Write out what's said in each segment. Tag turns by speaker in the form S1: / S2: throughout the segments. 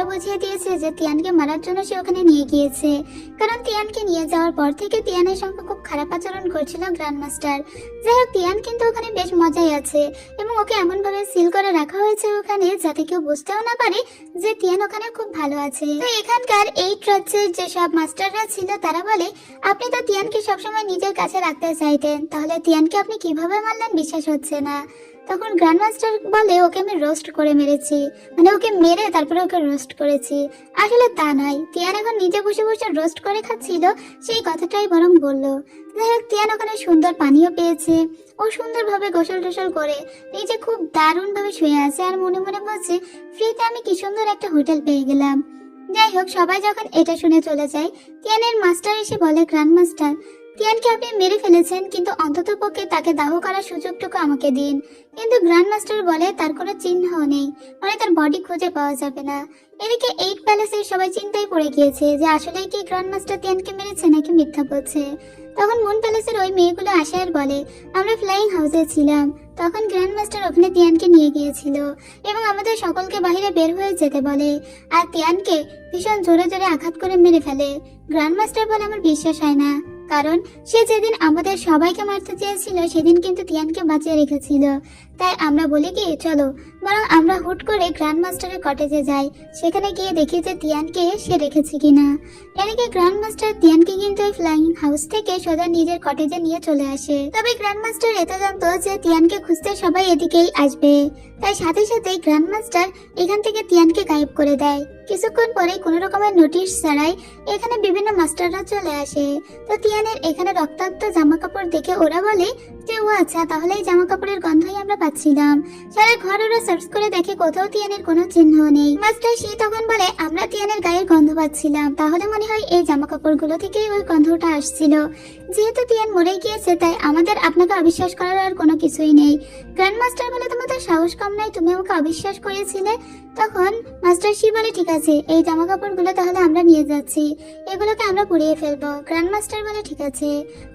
S1: এটা বুঝিয়ে দিয়েছে যে তিয়ানকে মারার জন্য সে ওখানে নিয়ে গিয়েছে। কারণ তিয়ানকে নিয়ে যাওয়ার পর থেকে তিয়ানের সঙ্গে খুব খারাপ আচরণ করছিল গ্র্যান্ড মাস্টার। যাই হোক, তিয়ান কিন্তু ওখানে বেশ মজাই আছে এবং ওকে এমন ভাবে সিল করে রাখা হয়েছে ওখানে যাতে কেউ বুঝতেও না পারে যে তিয়ান ওখানে খুব ভালো আছে। তো এখানকার এই ট্রাস্টের যেসব মাস্টাররা ছিল তারা বলে, আপনি তো তিয়ানকে সবসময় নিজের কাছে রাখতে চাইতেন, তাহলে তিয়ানকে আপনি কিভাবে মারলেন বিশ্বাস হচ্ছে না। তখন গ্র্যান্ড মাস্টার বলে, ওকে আমি রোস্ট করে মেরেছি, মানে ওকে মেরে তারপরে ওকে রোস্ট করেছি। আসলে তা নয়, তিয়ান এখন নিজে বসে বসে রোস্ট করে খাচ্ছিল, সেই কথাটাই বরং বলল। যাই হোক, তিয়ান ওখানে সুন্দর পানিও পেয়েছে। ও সুন্দরভাবে গোসল টোসল করে নিজে খুব দারুণ ভাবে শুয়ে আছে আর মনে মনে বলছে, ফ্রিতে আমি কি সুন্দর একটা হোটেল পেয়ে গেলাম। যাই হোক, সবাই যখন এটা শুনে চলে যায়, তিয়ানের মাস্টার এসে বলে, গ্র্যান্ড মাস্টার, তিয়ানকে আপনি মেরে ফেলেছেন, কিন্তু অন্ততপক্ষে তাকে দাহ করার সুযোগটুকু আমাকে দিন। কিন্তু গ্র্যান্ড মাস্টার বলে তার কোনো চিহ্নও নেই, মানে তার বডি খুঁজে পাওয়া যাবে না। এদিকে 8 প্যালেসের সবাই চিন্তায় পড়ে গিয়েছে যে আসলে কি গ্র্যান্ড মাস্টার তিয়ানকে মেরেছে নাকি মিথ্যা বলছে। তখন মুন প্যালেসের ওই মেয়েগুলো আসে আর বলে, আমরা ফ্লাইং হাউসে ছিলাম, তখন গ্র্যান্ড মাস্টার ওখানে তিয়ানকে নিয়ে গিয়েছিল এবং আমাদের সকলকে বাইরে বের হয়ে যেতে বলে আর তিয়ানকে ভীষণ জোরে জোরে আঘাত করে মেরে ফেলে। গ্র্যান্ড মাস্টার বলে, আমার বিশ্বাস হয় না, কারণ সে যেদিন আমাদের সবাইকে মারতে চেয়েছিল সেদিন কিন্তু তিয়ানকে বাঁচিয়ে রেখেছিল। তাই আমরা বলি কি, চলো বরং আমরা হুট করে গ্র্যান্ড মাস্টারের কটেজে যাই, সেখানে গিয়ে দেখি যে তিয়ানকে সে রেখেছে কিনা। এদিকে গ্র্যান্ড মাস্টার তিয়ানকে কিন্তু ওই ফ্লাইং হাউস থেকে সোজা নিজের কটেজে নিয়ে চলে আসে। তবে গ্র্যান্ড মাস্টার এটা জানতো যে তিয়ানকে খুঁজতে সবাই এদিকেই আসবে, তাই সাথে সাথে গ্র্যান্ড মাস্টার এখান থেকে তিয়ানকে গায়েব করে দেয়। কিছুক্ষণ পরে কোনো রকমের নোটিশ ছাড়াই এখানে বিভিন্ন মাস্টাররা চলে আসে। তো তিয়ানের এখানে রক্তাক্ত জামা কাপড় দেখে ওরা বলে যে ও আচ্ছা, তাহলে এই জামা কাপড়ের গন্ধই আমরা পাচ্ছিলাম। সারা ঘর ওরা সার্চ করে দেখে কোথাও তিয়ানের কোনো চিহ্ন নেই। মাস্টার সে তখন বলে, আমরা তিয়ানের গায়ের গন্ধ পাচ্ছিলাম, তাহলে মনে হয় এই জামা কাপড়গুলো থেকেই ওই গন্ধটা আসছিল। যেহেতু তিয়ান মরে গিয়েছে তাই আমাদের আপনাকে অবিশ্বাস করার আর কোনো কিছুই নেই। গ্র্যান্ড মাস্টার বলে, তোমাদের সাহস কম নাই, তুমি আমাকে অবিশ্বাস করেছিলে। তখন মাস্টার শি বলে, ঠিক আছে, এই জামা কাপড়গুলো তাহলে আমরা নিয়ে যাচ্ছি, এগুলোকে আমরা পুড়িয়ে ফেলবো। গ্র্যান্ড মাস্টার বলে, ঠিক আছে।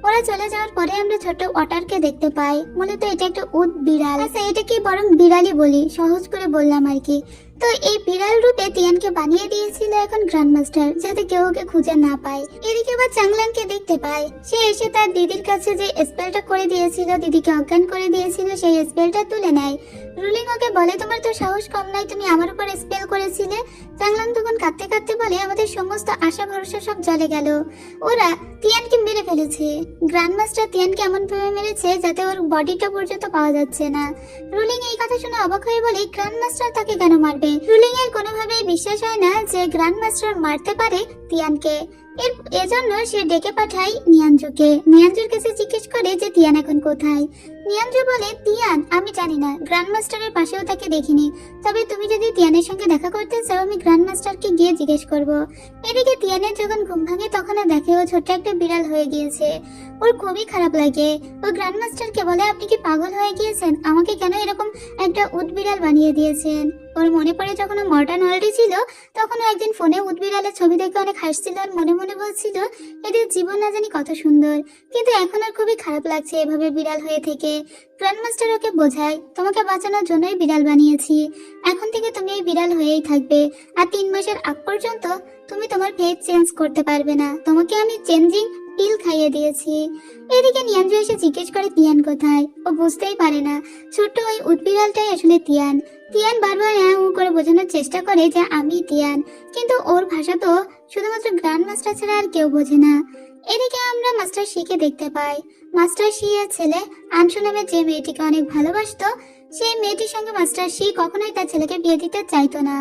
S1: ওরা চলে যাওয়ার পরে আমরা ছোট্ট ওটারকে দেখতে পাই। মূলত এটা একটা উট বিড়াল, আচ্ছা এটাকে বরং বিড়ালই বলি, সহজ করে বললাম আর কি। তো এই বিড়াল রূপে তিয়ানকে বানিয়ে দিয়েছিল এখন গ্র্যান্ড মাস্টার, যাতে কেউ ওকে খুঁজে না পায়। এদিকে আবার চাংলানকে দেখতে পায়, সে এসে তার দিদির কাছে যে স্পেলটা করে দিয়েছিল, দিদিকে অজ্ঞান করে দিয়েছিল, সেই স্পেলটা তুলে নেয়। রুলিং ওকে বলে, তোমার তো সাহস কম নাই, তুমি আমার উপর স্পেল করেছিলে। চাংলান তখন কাঁদতে কাঁদতে বলে, আমাদের সমস্ত আশা ভরসা সব জলে গেল, ওরা তিয়ানকে মেরে ফেলেছে। গ্র্যান্ড মাস্টার তিয়ানকে এমন ভাবে মেরেছে যাতে ওর বডিটা পর্যন্ত পাওয়া যাচ্ছে না। রুলিং এই কথা শুনে অবাক হয়ে বলে, গ্র্যান্ড মাস্টার তাকে কেন মারবে? রুলিং এর কোনোভাবেই বিশ্বাস হয় না যে গ্র্যান্ড মাস্টার মারতে পারে তিয়ানকে। এজন্য সে ডেকে পাঠায় নিয়ানজুকে। নিয়ানজুর কাছে জিজ্ঞেস করে যে তিয়ান এখন কোথায়। নিয়ানজু বলে, তিয়ান আমি জানি না, গ্র্যান্ড মাস্টারের পাশেও তাকে দেখিনি, তবে তুমি যদি তিয়ানের সঙ্গে দেখা করতে চাও আমি গ্র্যান্ড মাস্টারকে গিয়ে জিজ্ঞেস করব। এদিকে তিয়ানের যখন ঘুম ভাঙে তখন দেখে ও ছোট্ট একটা বিড়াল হয়ে গিয়েছে। ওর খুবই খারাপ লাগে। ও গ্র্যান্ড মাস্টারকে বলে, আপনি কি পাগল হয়ে গিয়েছেন? আমাকে কেন এরকম একটা উট বিড়াল বানিয়ে দিয়েছেন? ওর মনে পড়ে যখন ও মডার্ন ওয়ার্ল্ডে ছিল তখন একদিন ফোনে উট বিড়ালের ছবি দেখে অনেক হাসছিল আর মনে মনে বলছিল এদের জীবন না জানি কত সুন্দর, কিন্তু এখন আর খুবই খারাপ লাগছে এভাবে বিড়াল হয়ে থেকে। গ্র্যান্ড মাস্টার ওকে বোঝায়, তোমাকে বাঁচানোর জন্যই বিড়াল বানিয়েছি, এখন থেকে তুমি এই বিড়াল হয়েই থাকবে, আর 3 মাসের আগ পর্যন্ত তুমি তোমার ফেস চেঞ্জ করতে পারবে না, তোমাকে আমি চেঞ্জিং পিল খাইয়ে দিয়েছি। এদিকে নিয়ানজু এসে জিজ্ঞেস করে তিয়ান কোথায়। ও বুঝতেই পারে না ছোট্ট ওই উটবিড়ালটাই আসলে তিয়ান। তিয়ান বারবার করে বোঝানোর চেষ্টা করে যে আমি তিয়ান, কিন্তু ওর ভাষা তো শুধুমাত্র গ্র্যান্ড মাস্টার ছাড়া আর কেউ বোঝে না। এদিকে আমরা মাস্টার শিকে দেখতে পাই। মাস্টার শি এর ছেলে আনসু নামে যে মেয়েটিকে অনেক ভালোবাসতো, সেই মেয়েটির সঙ্গে মাস্টার শি কখনোই তার ছেলেকে বিয়ে দিতে চাইতো না।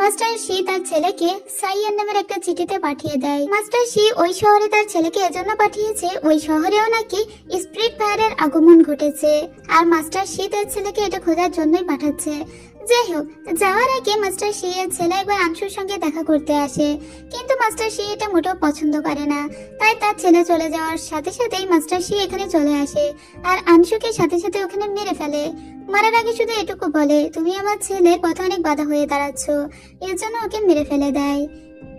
S1: মাস্টার শি তার ছেলেকে সাইয়ান নামের একটা চিঠিতে পাঠিয়ে দেয়। মাস্টার শি ওই শহরে তার ছেলেকে এজন্য পাঠিয়েছে, ওই শহরেও নাকি স্পিরিট ফায়ারের আগমন ঘটেছে, আর মাস্টার শি তার ছেলেকে এটা খোঁজার জন্যই পাঠাচ্ছে। যাই হোক, যাওয়ার আগে মাস্টার শি এর ছেলে একবার আনসুর সঙ্গে দেখা করতে আসে, কিন্তু মাস্টার শি এটা মোটেও পছন্দ করে না, তাই তার ছেলে চলে যাওয়ার সাথে সাথেই মাস্টার শি এখানে চলে আসে আর আনসুকে সাথে সাথে ওখানে মেরে ফেলে। মারার আগে শুধু এটুকু বলে, তুমি আমার ছেলের পথে অনেক বাধা হয়ে দাঁড়াচ্ছ, এর জন্য ওকে মেরে ফেলে দেয়।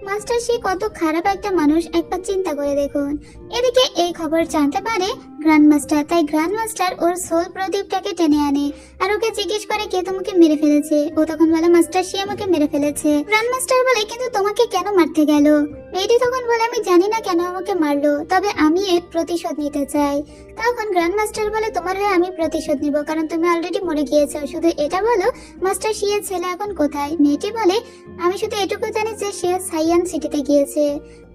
S1: মাস্টার সে কত খারাপ একটা মানুষ একবার চিন্তা করে দেখুন। এদিকে এই খবর জানতে পারে গ্র্যান্ড মাস্টার, তাই গ্র্যান্ড মাস্টার ওর সোল প্রদীপটাকে টেনে আনে আর ওকে জিজ্ঞেস করে কে তোমাকে মেরে ফেলেছে। ও তখন বলে মাস্টার সে আমাকে মেরে ফেলেছে। গ্র্যান্ড মাস্টার বলে কিন্তু তোমাকে কেন মারতে গেল? মেয়েটি তখন বলে আমি জানি না কেন আমাকে মারলো, তবে আমি এর প্রতিশোধ নিতে চাই। তখন গ্র্যান্ড মাস্টার বলে তোমার হয়ে আমি প্রতিশোধ নিব, কারণ তুমি অলরেডি মরে গিয়েছো। শুধু এটা বলো মাস্টার শিয়ের ছেলে এখন কোথায়? মেয়েটি বলে আমি শুধু এটুকু জানি যে সে সাইয়ান সিটিতে গিয়েছে।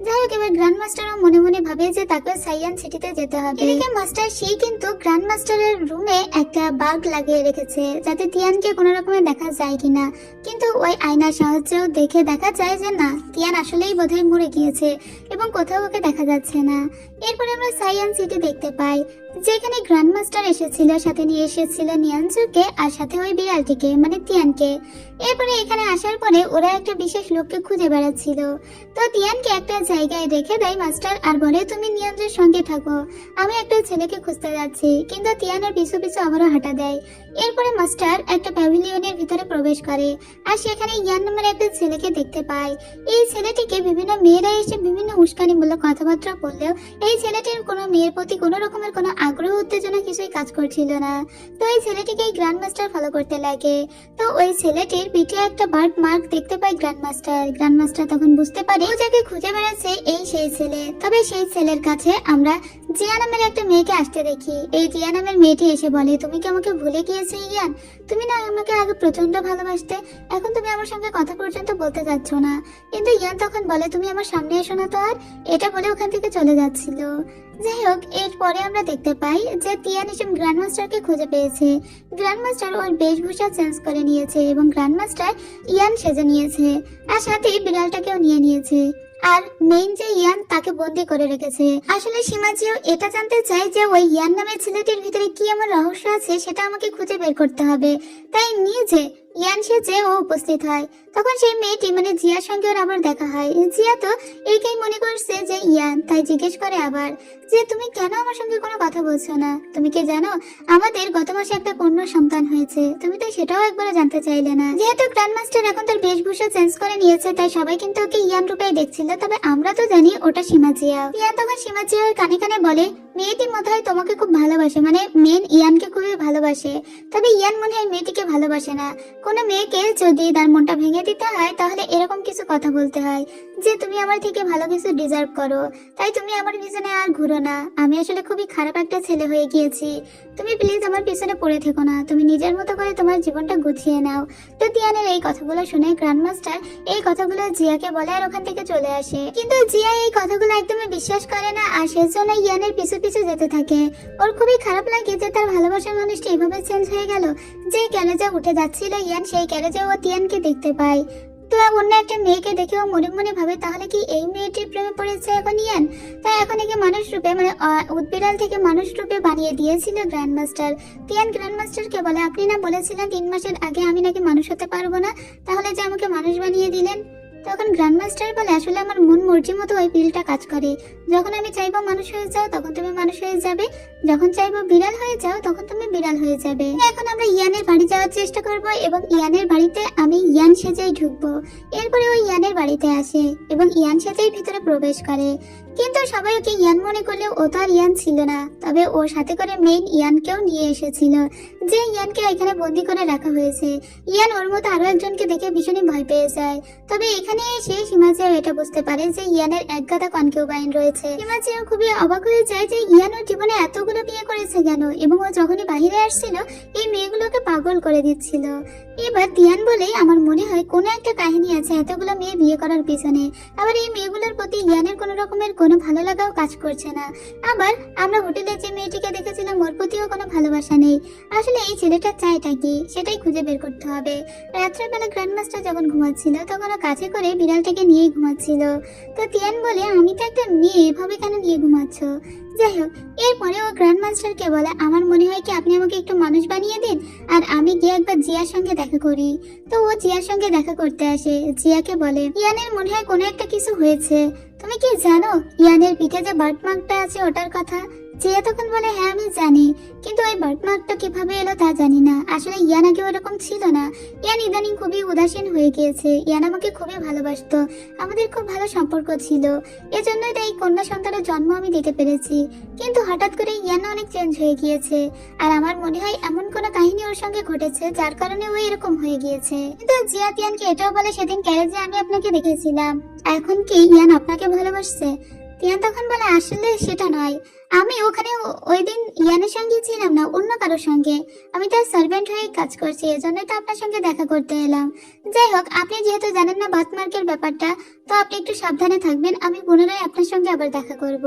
S1: যাই হোক, এবার গ্র্যান্ড মাস্টারও মনে মনে ভাবে যে তাকে সাইয়ান সিটিতে যেতে হবে। এদিকে মাস্টার শি কিন্তু গ্র্যান্ড মাস্টারের রুমে একটা বাগ লাগিয়ে রেখেছে যাতে তিয়ানকে কোনো রকমে দেখা যায় কিনা, কিন্তু ওই আয়নার সাহায্যেও দেখে দেখা যায় যে না, তিয়ান আসলেই বোধহয় মরে গিয়েছে এবং কোথাও ওকে দেখা যাচ্ছে না। এরপরে আমরা সাইয়ান সিটি দেখতে পাই যেখানে গ্র্যান্ড মাস্টার এসেছিল, সাথে নিয়ে এসেছিল নিয়ানজুকে আর সাথে ওই বিড়ালটিকে মানে তিয়ানকে। এরপরে এখানে আসার পরে ওরা একটা বিশেষ লোককে খুঁজে বেড়াচ্ছিল। তো তিয়ানকে একটা জায়গায় রেখে দেয় মাস্টার আর বলে তুমি নিয়ানজুর সঙ্গে থাকো, আমি একটা ছেলেকে খুঁজতে যাচ্ছি। কিন্তু তিয়ানের পিছু পিছু আবারও হাঁটা দেয়। এরপরে মাস্টার একটা প্যাভিলিয়নের ভিতরে প্রবেশ করে আর সেখানে ইয়ান নামের একটা ছেলেকে দেখতে পায়। এই ছেলেটিকে বিভিন্ন মেয়েরা এসে বিভিন্ন উস্কানিমূলক কথাবার্তা বললেও এই ছেলেটির কোনো মেয়ের প্রতি কোনো রকমের কোনো আগ্রহ উত্তেজনা কিছুই কাজ করছিল না। তো এই ছেলেটিকে গ্র্যান্ড মাস্টার ফলো করতে লাগে। তো ওই ছেলেটির পিঠে একটা বার্ড মার্ক দেখতে পায় গ্র্যান্ড মাস্টার। গ্র্যান্ড মাস্টার তখন বুঝতে পারে ও যাকে খুঁজে বেড়াচ্ছে এই সেই ছেলে। তবে সেই ছেলের কাছে আমরা জিয়া নামের একটা মেয়েকে আসতে দেখি। এই জিয়া নামের মেয়েটি এসে বলে তুমি কি আমাকে ভুলে গিয়েছো ইয়ান? তুমি না আমাকে আগে প্রচন্ড ভালোবাসতে, এখন তুমি আমার সঙ্গে কথা পর্যন্ত বলতে যাচ্ছ না। কিন্তু ইয়ান তখন বলে তুমি আমার সামনে এসো না তো। আর এটা বলে ওখান থেকে চলে যাচ্ছিল। যাই হোক, এরপরে আমরা দেখতে পাই যে তিয়ান এসে গ্র্যান্ড মাস্টারকে খুঁজে পেয়েছে। গ্র্যান্ড মাস্টার ওর বেশভূষা চেঞ্জ করে নিয়েছে এবং গ্র্যান্ড মাস্টার ইয়ান সেজে নিয়েছে আর সাথে বিড়ালটাকেও নিয়ে নিয়েছে। আর মেইন যে ইয়ান তাকে বন্দি করে রেখেছে। আসলে সীমাজিও এটা জানতে চায় যে ওই ইয়ান নামের ছেলেটির ভিতরে কি এমন রহস্য আছে সেটা আমাকে খুঁজে বের করতে হবে। তাই নিজে ইয়ান সেজে ও উপস্থিত হয়। তখন সেই মেয়েটি মানে জিয়ার সঙ্গে ওর আবার দেখা হয়। জিয়া তো এইটাই মনে করছে যে ইয়ান, তাই জিজ্ঞেস করে আবার যে তুমি কেন আমার সঙ্গে কোনো কথা বলছো না? তুমি কি জানো আমাদের গত মাসে একটা কন্যা সন্তান হয়েছে? তুমি তো সেটাও একবারও জানতে চাইলে না। যেহেতু গ্র্যান্ড মাস্টার এখন তার বেশভূষা চেঞ্জ করে নিয়েছে তাই সবাই কিন্তু ওকে ইয়ান রূপেই দেখছিল, তবে আমরা তো জানি ওটা সীমাজিয়া। ইয়ান তখন সীমাজিয়ার কানে কানে বলে মেয়েটি মনে হয় তোমাকে খুব ভালোবাসে, মানে মেন ইয়ানকে খুবই ভালোবাসে। তবে ইয়ান মনে হয় মেয়েটিকে ভালোবাসে না। কোনো মেয়েকে যদি তার মনটা ভেঙে দিতে হয় তাহলে এরকম কিছু কথা বলতে হয় যে তুমি আমার থেকে ভালো কিছু ডিজার্ভ করো, তাই তুমি আমার পিছনে আর ঘুরো না। আমি আসলে খুবই খারাপ একটা ছেলে হয়ে গিয়েছি, তুমি প্লিজ আমার পিছনে পড়ে থেকো না, তুমি নিজের মতো করে তোমার জীবনটা গুছিয়ে নাও। তো তিয়ানের এই কথাগুলো শুনে গ্র্যান্ড মাস্টার এই কথাগুলো জিয়াকে বলে আর ওখান থেকে চলে আসে। কিন্তু জিয়া এই কথাগুলো একদমই বিশ্বাস করে না আর সেজন্য ইয়ানের পিছু পিছু যেতে থাকে। ওর খুবই খারাপ লাগে যে তার ভালোবাসার মানুষটি এভাবে চেঞ্জ হয়ে গেল। যে ক্যারেজে উঠে যাচ্ছিল ইয়ান, সেই ক্যারেজে ও তিয়ানকে দেখতে পায়। তো অন্য একটা মেয়েকে দেখেও মনে মনে ভাবে তাহলে কি এই মেয়েটির প্রেমে পড়েছে এখন ইয়ান? তাই এখন একে মানুষ রূপে মানে উদ্বিড়াল থেকে মানুষ রূপে বানিয়ে দিয়েছিল গ্র্যান্ড মাস্টার। তিয়ান গ্র্যান্ড মাস্টারকে বলে আপনি না বলেছিলেন 3 মাসের আগে আমি নাকি মানুষ হতে পারবো না, তাহলে যে আমাকে মানুষ বানিয়ে দিলেন? তখন গ্র্যান্ড মাস্টার বলে আসলে আমার মন মর্জি মতো ওই পিলটা কাজ করে। যখন আমি চাইবো মানুষ হয়ে যাও তখন তুমি মানুষ হয়ে যাবে, যখন চাইবো বিড়াল হয়ে যাও তখন তুমি বিড়াল হয়ে যাবে। এখন আমরা ইয়ানের বাড়ি যাওয়ার চেষ্টা করব এবং ইয়ানের বাড়িতে আমি ইয়ান সেজেই ঢুকবো। এরপরে ওই ইয়ানের বাড়িতে আসে এবং ইয়ান সেজেই ভিতরে প্রবেশ করে। কিন্তু সবাই ওকে ইয়ান মনে করলেও ও তো আর ইয়ান ছিল না। তবে ওর সাথে করে মেইন ইয়ানকেও নিয়ে এসেছিল, যে ইয়ানকে এখানে বন্দি করে রাখা হয়েছে। ইয়ান ওর মতো আরো একজনকে দেখে ভীষণই ভয় পেয়ে যায়। তবে এখানে এসে সীমাজিও এটা বুঝতে পারে যে ইয়ানের একগাদা কনকিউবাইন রয়েছে। সীমাজিও খুবই অবাক হয়ে যায় যে ইয়ান ওর জীবনে এতগুলো বিয়ে করেছে কেন, এবং ও যখনই বাহিরে আসছিল এই মেয়েগুলোকে পাগল করে দিচ্ছিল। এবার তিয়ান বলে আমার মনে হয় কোনো একটা কাহিনী আছে এতগুলো মেয়ে বিয়ে করার পিছনে। আবার এই মেয়েগুলোর প্রতি ইয়ানের কোনো রকমের কোনো ভালো লাগাও কাজ করছে না। আবার আমরা হোটেলে যে মেয়েটিকে দেখেছিলাম ওর প্রতিও কোনো ভালোবাসা নেই। আসলে এই ছেলেটা চায়টা কি সেটাই খুঁজে বের করতে হবে। রাত্রেবেলা গ্র্যান্ড মাস্টার যখন ঘুমাচ্ছিল তখন ও কাছে করে বিড়ালটাকে নিয়েই ঘুমাচ্ছিল। তো তিয়ান বলে আমি তো একটা মেয়ে, এভাবে কেন নিয়ে ঘুমাচ্ছ? যাই হোক, এরপরে ও গ্র্যান্ড মাস্টারকে বলে আমার মনে হয় কি আপনি আমাকে একটু মানুষ বানিয়ে দিন আর আমি গিয়ে একবার জিয়ার সঙ্গে দেখা করি। তো ও জিয়ার সঙ্গে দেখা করতে আসে। জিয়াকে বলে ইয়ানের মনে হয় কোনো একটা কিছু হয়েছে। তুমি কি জানো ইয়ানের পিঠে যে বার্ড মার্কটা আছে ওটার কথা? জিয়া তখন বলে হ্যাঁ আমি জানি, কিন্তু ওই বার্থমার্কটা কিভাবে এলো তা জানি না। আসলে ইয়ান আগে ওরকম ছিল না। ইয়ান ইদানিং খুবই উদাসীন হয়ে গিয়েছে। ইয়ান আমাকে খুবই ভালোবাসতো, আমাদের খুব ভালো সম্পর্ক ছিল, এজন্যই তাই কন্যা সন্তানের জন্ম আমি দিতে পেরেছি। কিন্তু হঠাৎ করে ইয়ান অনেক চেঞ্জ হয়ে গিয়েছে, আর আমার মনে হয় এমন কোনো কাহিনী ওর সঙ্গে ঘটেছে যার কারণে ও এরকম হয়ে গিয়েছে। কিন্তু জিয়া তিয়ানকে এটাও বলে সেদিন গ্যারেজে আমি আপনাকে দেখেছিলাম, এখন কি ইয়ান আপনাকে ভালোবাসছে? তিয়ান তখন বলে আসলে সেটা নয়, আমি ওখানে ওই দিন ইয়ানের সঙ্গে ছিলাম না, অন্য কারোর সঙ্গে। আমি তার সার্ভেন্ট হয়ে কাজ করছি, এজন্যই তো আপনার সঙ্গে দেখা করতে এলাম। যাই হোক, আপনি যেহেতু জানেন না বার্থমার্কের ব্যাপারটা, তো আপনি একটু সাবধানে থাকবেন, আমি পুনরায় আপনার সঙ্গে আবার দেখা করব।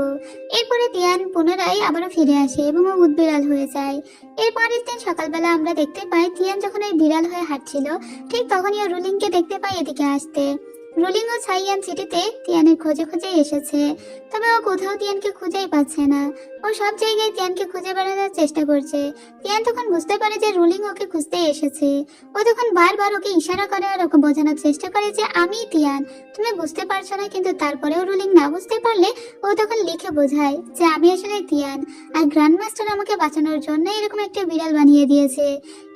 S1: এরপরে তিয়ান পুনরায় আবারও ফিরে আসে এবং ও উদ্বিড়াল হয়ে যায়। এরপরের দিন সকালবেলা আমরা দেখতে পাই তিয়ান যখন ওই বিড়াল হয়ে হাঁটছিল, ঠিক তখনই ও রুলিংকে দেখতে পাই এদিকে আসতে। রুলিং ও ছাইয়ান চিঠিতে তিয়ানের খোঁজে খোঁজে এসেছে, তবে ও কোথাও তিয়ানকে খুঁজেই পাচ্ছে না। ও সব জায়গায় তিয়ানকে খুঁজে বেড়ানোর চেষ্টা করছে। তিয়ান তখন বুঝতে পারে যে রুলিং ওকে খুঁজতে এসেছে। ও তখন বারবার ওকে ইশারা করে আর ওকে বোঝানোর চেষ্টা করে যে আমি তিয়ান, তুমি বুঝতে পারছো না। কিন্তু তারপরেও রুলিং না বুঝতে পারলে ও তখন লিখে বোঝায় যে আমি আসলে তিয়ান, আর গ্র্যান্ড মাস্টার আমাকে বাঁচানোর জন্য এরকম একটা বিড়াল বানিয়ে দিয়েছে।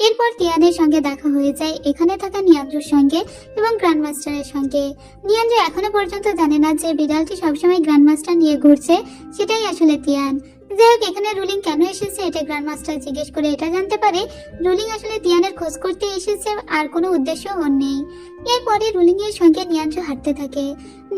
S1: এরপর তিয়ানের সঙ্গে দেখা হয়ে যায় এখানে থাকা নিয়ান্দ্রুর সঙ্গে এবং গ্র্যান্ড মাস্টারের সঙ্গে। নিয়ান্দ্রু এখনো পর্যন্ত জানে না যে বিড়ালটি সবসময় গ্র্যান্ড মাস্টার নিয়ে ঘুরছে সেটাই আসলে তিয়ান। যাই হোক, এখানে রুলিং কেন এসেছে এটা গ্র্যান্ড মাস্টার জিজ্ঞেস করে এটা জানতে পারে রুলিং আসলে তিয়ানের খোঁজ করতে এসেছে, আর কোনো উদ্দেশ্য ওর নেই। এরপরে রুলিং এর সঙ্গে নিয়ান্দ্রু হাঁটতে থাকে।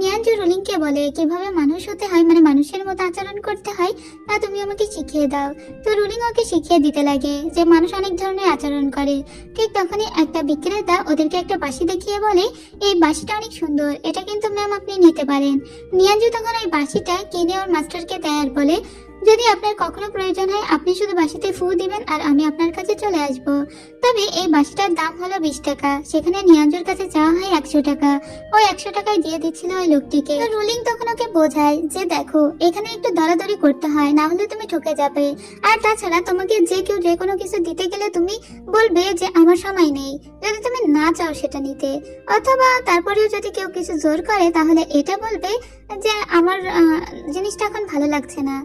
S1: নিয়ান্দ্রু রুলিংকে বলে কিভাবে মানুষ হতে হয়, মানে মানুষের মতো আচরণ করতে হয়, তা তুমি আমাকে শিখিয়ে দাও। তো রুলিং ওকে শিখিয়ে দিতে লাগে যে মানুষ অনেক ধরনের আচরণ করে। ঠিক তখনই একটা বিক্রেতা ওদেরকে একটা বাঁশি দেখিয়ে বলে এই বাঁশিটা অনেক সুন্দর, এটা কিন্তু ম্যাম আপনি নিতে পারেন। নিয়ান্দ্রু তখন ওই বাঁশিটা কিনে ওর মাস্টারকে দেয় আর বলে যদি আপনার কখনো প্রয়োজন হয় আপনি শুধু বাঁশিতে ফু দিবেন আর আমি আপনার কাছে চলে আসব। তবে এই বাঁশিটার দাম হলো 20 টাকা, সেখানে নিয়ান্দ্রুর কাছে চাওয়া হয় 100 টাকা। ওই 100 টাকায় দিয়ে দিচ্ছিল ওই লোকটিকে। রুলিং তখন ওকে বোঝায় যে দেখো এখানে একটু দরাদরি করতে হয়, না হলে তুমি ঠকে যাবে। আর তাছাড়া তোমাকে যে কেউ যে কোনো কিছু দিতে গেলে তুমি বলবে যে আমার সময় নেই, যদি তুমি না চাও সেটা নিতে। অথবা তারপরেও যদি কেউ কিছু জোর করে তাহলে এটা বলবে যে আমার জিনিসটা এখন ভালো লাগছে না।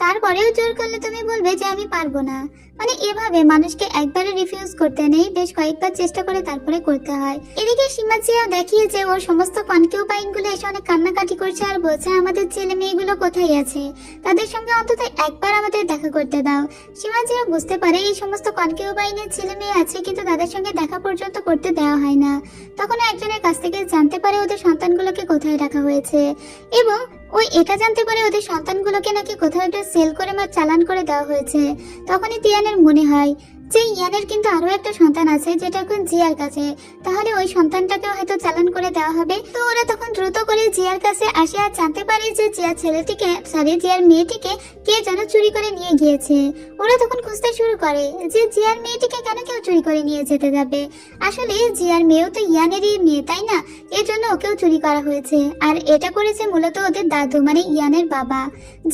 S1: তারপরেও জোর করলে তুমি বলবে যে আমি পারবো না। মানে এভাবে মানুষকে একবারে রিফিউজ করতে নেই, বেশ কয়েকবার চেষ্টা করে তারপরে করতে হয়। এদিকে সীমাজিয়াও দেখিয়েছে ওর সমস্ত কনকিউপাইন গুলো এসে অনেক কান্নাকাটি করছে আর বলছে আমাদের ছেলে মেয়েগুলো কোথায় আছে, তাদের সঙ্গে অন্তত একবার আমাদের দেখা করতে দাও। সীমাজিয়া বুঝতে পারে এই সমস্ত কনকিউপাইনের ছেলে মেয়ে আছে, কিন্তু তাদের সঙ্গে দেখা পর্যন্ত করতে দেওয়া হয় না। তখন একজনের কাছ থেকে জানতে পারে ওদের সন্তানগুলোকে কোথায় রাখা হয়েছে, এবং ওই এটা জানতে পারে ওদের সন্তানগুলোকে নাকি কোথাও একটা সেল করে বা চালান করে দেওয়া হয়েছে। তখনই তিয়ানের মনে হয় যে ইয়ানের কিন্তু আরো একটা সন্তান আছে যেটা এখন জিয়ার কাছে, তাহলে ওই সন্তানটাকেও হয়তো চালান করে দেওয়া হবে। তো ওরা তখন দ্রুত করে জিয়ার কাছে আসে আর জানতে পারে যে জিয়ার মেয়েটিকে কে যেন চুরি করে নিয়ে গিয়েছে। ওরা তখন খুঁজতে শুরু করে যে জিয়ার মেয়েটিকে কেন কেউ চুরি করে নিয়ে যেতে যাবে। আসলে জিয়ার মেয়েও তো ইয়ানেরই মেয়ে, তাই না? এর জন্য ওকেও চুরি করা হয়েছে, আর এটা করেছে মূলত ওদের দাদু, মানে ইয়ানের বাবা।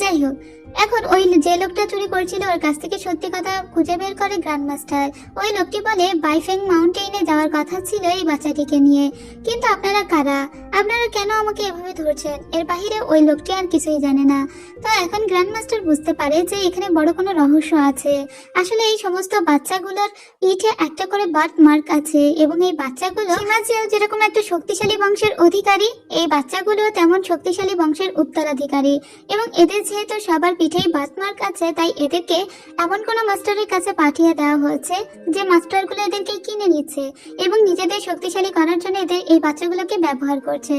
S1: যাই হোক, এখন ওই যে লোকটা চুরি করছিল ওর কাছ থেকে সত্যি কথা খুঁজে বের করে গ্র্যান্ড মাস্টার। ওই লোকটি বলে বাইফেং মাউন্টেইনে যাওয়ার কথা ছিল এই বাচ্চাটিকে নিয়ে, কিন্তু আপনারা কারা, আপনারা কেন আমাকে এভাবে ধরছেন? এর বাহিরে ওই লোকটি আর কিছুই জানে না। তো এখন গ্র্যান্ড মাস্টার বুঝতে পারে যে এখানে বড় কোনো রহস্য আছে। আসলে এই সমস্ত বাচ্চাগুলোর পিঠে একটা করে বার্থ মার্ক আছে, এবং এই বাচ্চাগুলো সীমাজিয়াও যেরকম একটা শক্তিশালী বংশের অধিকারী, এই বাচ্চাগুলো তেমন শক্তিশালী বংশের উত্তরাধিকারী। এবং এদের যেহেতু সবার পিঠেই বার্থমার্ক আছে, তাই এদেরকে এমন কোনো মাস্টারের কাছে পাঠিয়ে দেওয়া হয়েছে যে মাস্টারগুলো এদেরকে কিনে নিচ্ছে এবং নিজেদের শক্তিশালী করার জন্য এদের এই বাচ্চাগুলোকে ব্যবহার করছে।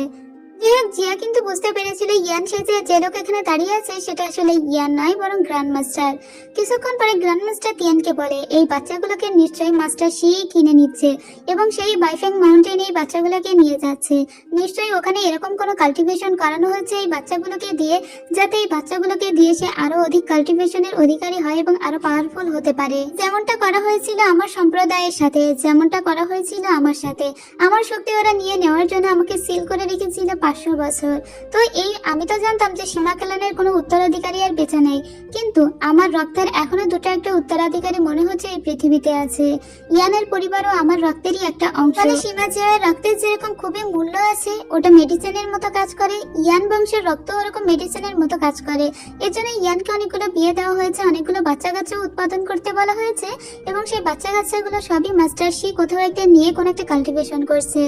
S1: যাই হোক, জিয়া কিন্তু বুঝতে পেরেছিল ইয়ান সেজে যে লোক এখানে দাঁড়িয়ে আছে সেটা আসলে ইয়ান নয়, বরং গ্র্যান্ড মাস্টার। কিছুক্ষণ পরে গ্র্যান্ড মাস্টার তিয়ানকে বলে এই বাচ্চাগুলোকে নিশ্চয়ই মাস্টার শি কিনে নিচ্ছে এবং সেই বাইফেং মাউন্টেনে এই বাচ্চাগুলোকে নিয়ে যাচ্ছে। নিশ্চয়ই ওখানে এরকম কোনো কাল্টিভেশন করানো হয়েছে এই বাচ্চাগুলোকে দিয়ে, যাতে এই বাচ্চাগুলোকে দিয়ে সে আরো অধিক কাল্টিভেশনের অধিকারী হয় এবং আরো পাওয়ারফুল হতে পারে। যেমনটা করা হয়েছিল আমার সম্প্রদায়ের সাথে, যেমনটা করা হয়েছিল আমার সাথে। আমার শক্তি ওরা নিয়ে নেওয়ার জন্য আমাকে সিল করে রেখেছিল 500 বছর। তো আমি তো জানতাম যে সীমা ক্ল্যানের কোনো উত্তরাধিকারী আর বেঁচে নেই, কিন্তু আমার রক্তের এখনো দুটো একটা উত্তরাধিকারী মনে হচ্ছে এই পৃথিবীতে আছে। ইয়ানের পরিবারও আমার রক্তেরই একটা অংশ। মানে সীমা জয়ের রক্তের যেরকম খুবই মূল্য আছে, ওটা মেডিসিনের মতো কাজ করে, ইয়ান বংশের রক্ত ওরকম মেডিসিনের মতো কাজ করে। এর জন্য ইয়ানকে অনেকগুলো বিয়ে দেওয়া হয়েছে, অনেকগুলো বাচ্চা কাচ্চা উৎপাদন করতে বলা হয়েছে, এবং সেই বাচ্চা কাচ্চাগুলো সবই মাস্টার শি কোথাও একটা নিয়ে কোনো একটা কাল্টিভেশন করছে।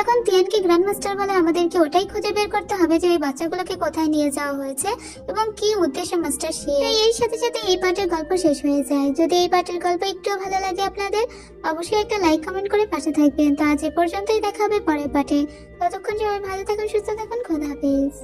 S1: এখন তিয়ানকে গ্র্যান্ড মাস্টার বলে আমাদেরকে ওটাই খুঁজে বের করতে হবে যে এই বাচ্চাগুলোকে কোথায় নিয়ে যাওয়া হয়েছে এবং কি উদ্দেশ্য মাস্টার শি। এই সাথে সাথে এই পার্টের গল্প শেষ হয়ে যায়। যদি এই পার্টের গল্প একটু ভালো লাগে আপনাদের, অবশ্যই একটা লাইক কমেন্ট করে পাশে থাকবেন। তো আজ এ পর্যন্তই, দেখা হবে পরের পার্টে। ততক্ষণ সবাই ভালো থাকুন, সুস্থ থাকুন, খোদা হাফেজ।